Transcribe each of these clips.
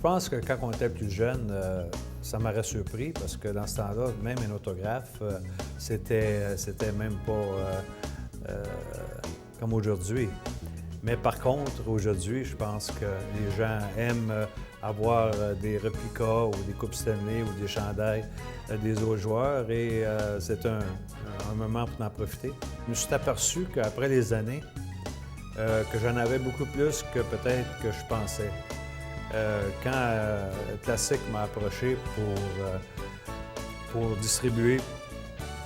Je pense que quand on était plus jeune, ça m'aurait surpris parce que dans ce temps-là, même un autographe, c'était même pas comme aujourd'hui. Mais par contre, aujourd'hui, je pense que les gens aiment avoir des réplicas ou des coupes Stanley ou des chandails des autres joueurs et c'est un moment pour en profiter. Je me suis aperçu qu'après les années, que j'en avais beaucoup plus que peut-être que je pensais. Quand Classic m'a approché pour distribuer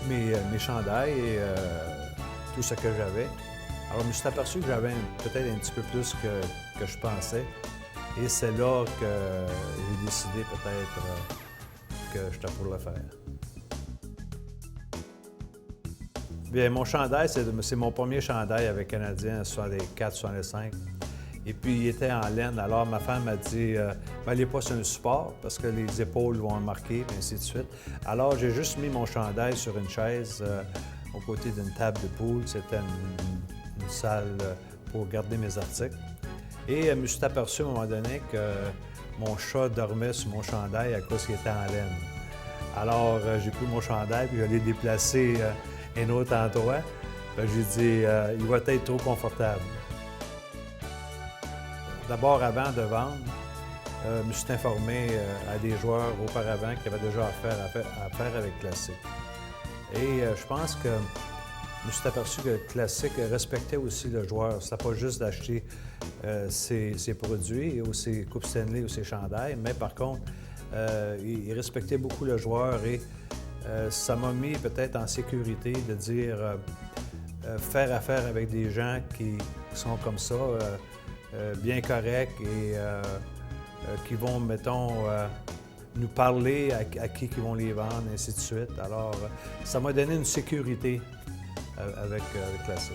mes chandails et tout ce que j'avais, alors je me suis aperçu que j'avais peut-être un petit peu plus que je pensais. Et c'est là que j'ai décidé peut-être que j'étais pour le faire. Bien, mon chandail, c'est mon premier chandail avec Canadien en 64-65. Et puis, il était en laine. Alors, ma femme m'a dit n'allez pas sur un support parce que les épaules vont le marquer, et ainsi de suite. Alors, j'ai juste mis mon chandail sur une chaise aux côtés d'une table de poule. C'était une salle pour garder mes articles. Et je me suis aperçu à un moment donné que mon chat dormait sur mon chandail à cause qu'il était en laine. Alors, j'ai pris mon chandail et je l'ai déplacé un autre endroit. J'ai dit il va être trop confortable. D'abord, avant de vendre, je me suis informé à des joueurs auparavant qui avaient déjà affaire avec Classic. Et je pense que je me suis aperçu que Classic respectait aussi le joueur. Ce n'était pas juste d'acheter ses produits ou ses coupes Stanley ou ses chandails, mais par contre, il respectait beaucoup le joueur et ça m'a mis peut-être en sécurité de dire faire affaire avec des gens qui sont comme ça, bien corrects et qui vont, mettons, nous parler à qui ils vont les vendre, et ainsi de suite. Alors, ça m'a donné une sécurité avec Classic.